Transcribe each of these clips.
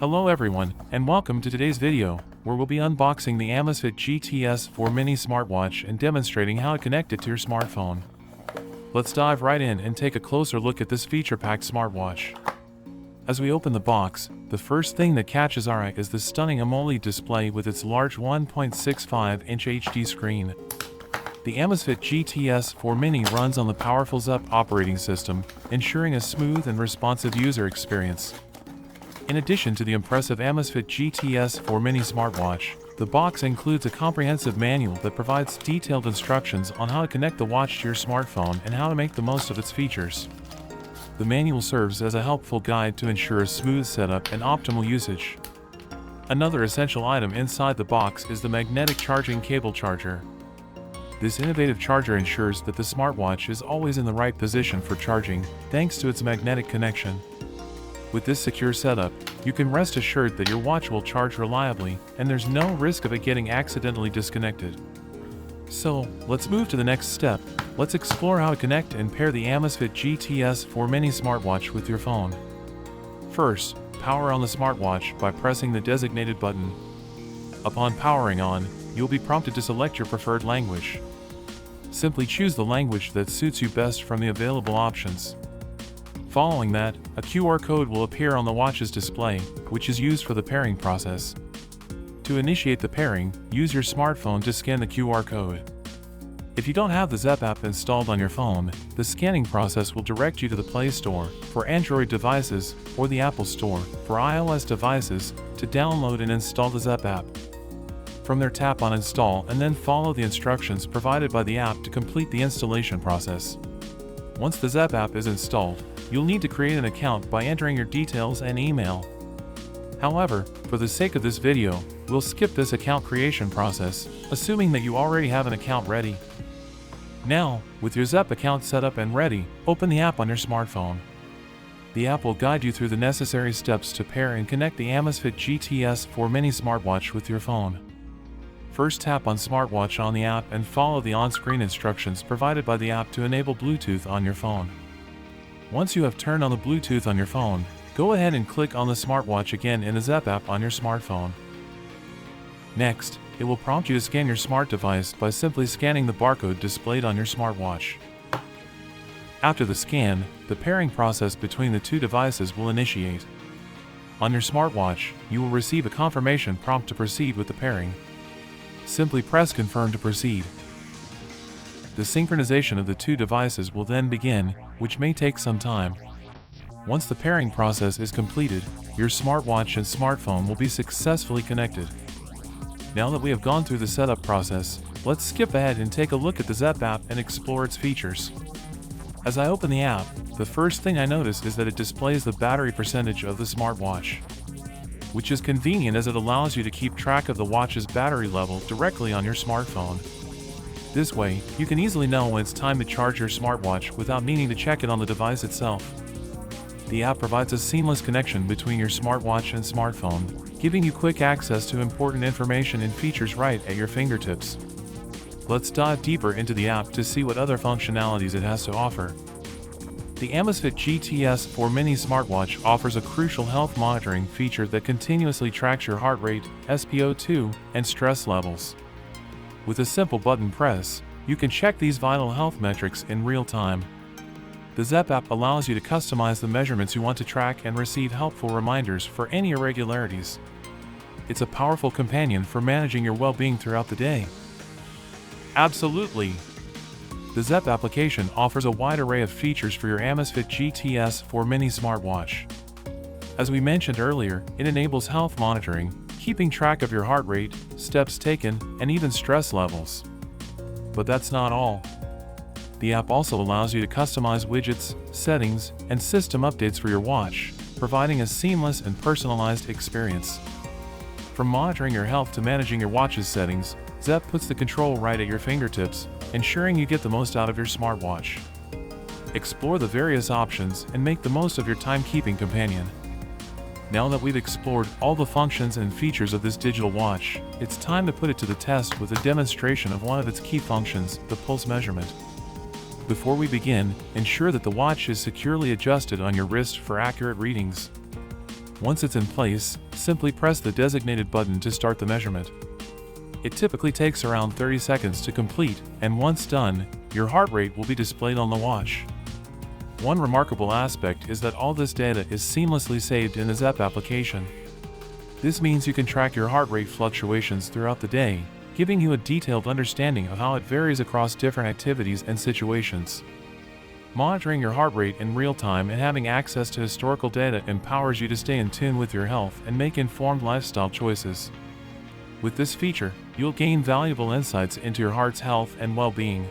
Hello everyone, and welcome to today's video, where we'll be unboxing the Amazfit GTS for Mini Smartwatch and demonstrating how to connect it to your smartphone. Let's dive right in and take a closer look at this feature-packed smartwatch. As we open the box, the first thing that catches our eye is the stunning AMOLED display with its large 1.65-inch HD screen. The Amazfit GTS for Mini runs on the powerful ZEP operating system, ensuring a smooth and responsive user experience. In addition to the impressive Amazfit GTS for Mini smartwatch, the box includes a comprehensive manual that provides detailed instructions on how to connect the watch to your smartphone and how to make the most of its features. The manual serves as a helpful guide to ensure a smooth setup and optimal usage. Another essential item inside the box is the magnetic charging cable charger. This innovative charger ensures that the smartwatch is always in the right position for charging, thanks to its magnetic connection. With this secure setup, you can rest assured that your watch will charge reliably, and there's no risk of it getting accidentally disconnected. So, let's move to the next step. Let's explore how to connect and pair the Amazfit GTS for Mini smartwatch with your phone. First, power on the smartwatch by pressing the designated button. Upon powering on, you'll be prompted to select your preferred language. Simply choose the language that suits you best from the available options. Following that, a QR code will appear on the watch's display, which is used for the pairing process. To initiate the pairing, use your smartphone to scan the QR code. If you don't have the ZEP app installed on your phone, the scanning process will direct you to the Play Store for Android devices or the Apple Store for iOS devices to download and install the ZEP app. From there, tap on Install and then follow the instructions provided by the app to complete the installation process. Once the ZEP app is installed, you'll need to create an account by entering your details and email. However, for the sake of this video, we'll skip this account creation process, assuming that you already have an account ready. Now, with your ZEP account set up and ready, open the app on your smartphone. The app will guide you through the necessary steps to pair and connect the Amazfit GTS for Mini smartwatch with your phone. First, tap on Smartwatch on the app and follow the on-screen instructions provided by the app to enable Bluetooth on your phone. Once you have turned on the Bluetooth on your phone, go ahead and click on the smartwatch again in the ZEP app on your smartphone. Next, it will prompt you to scan your smart device by simply scanning the barcode displayed on your smartwatch. After the scan, the pairing process between the two devices will initiate. On your smartwatch, you will receive a confirmation prompt to proceed with the pairing. Simply press Confirm to proceed. The synchronization of the two devices will then begin, which may take some time. Once the pairing process is completed, your smartwatch and smartphone will be successfully connected. Now that we have gone through the setup process, let's skip ahead and take a look at the ZEP app and explore its features. As I open the app, the first thing I notice is that it displays the battery percentage of the smartwatch, which is convenient as it allows you to keep track of the watch's battery level directly on your smartphone. This way, you can easily know when it's time to charge your smartwatch without needing to check it on the device itself. The app provides a seamless connection between your smartwatch and smartphone, giving you quick access to important information and features right at your fingertips. Let's dive deeper into the app to see what other functionalities it has to offer. The Amazfit GTS for Mini smartwatch offers a crucial health monitoring feature that continuously tracks your heart rate, SpO2, and stress levels. With a simple button press, you can check these vital health metrics in real time. The ZEP app allows you to customize the measurements you want to track and receive helpful reminders for any irregularities. It's a powerful companion for managing your well-being throughout the day. Absolutely! The ZEP application offers a wide array of features for your Amazfit GTS for Mini smartwatch. As we mentioned earlier, it enables health monitoring, keeping track of your heart rate, steps taken, and even stress levels. But that's not all. The app also allows you to customize widgets, settings, and system updates for your watch, providing a seamless and personalized experience. From monitoring your health to managing your watch's settings, ZEP puts the control right at your fingertips, ensuring you get the most out of your smartwatch. Explore the various options and make the most of your timekeeping companion. Now that we've explored all the functions and features of this digital watch, it's time to put it to the test with a demonstration of one of its key functions, the pulse measurement. Before we begin, ensure that the watch is securely adjusted on your wrist for accurate readings. Once it's in place, simply press the designated button to start the measurement. It typically takes around 30 seconds to complete, and once done, your heart rate will be displayed on the watch. One remarkable aspect is that all this data is seamlessly saved in the Zepp application. This means you can track your heart rate fluctuations throughout the day, giving you a detailed understanding of how it varies across different activities and situations. Monitoring your heart rate in real time and having access to historical data empowers you to stay in tune with your health and make informed lifestyle choices. With this feature, you'll gain valuable insights into your heart's health and well-being.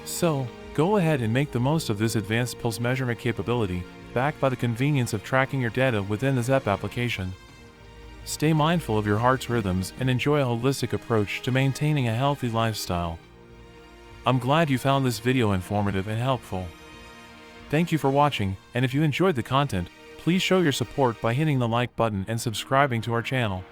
So, go ahead and make the most of this advanced pulse measurement capability, backed by the convenience of tracking your data within the Zepp application. Stay mindful of your heart's rhythms and enjoy a holistic approach to maintaining a healthy lifestyle. I'm glad you found this video informative and helpful. Thank you for watching, and if you enjoyed the content, please show your support by hitting the like button and subscribing to our channel.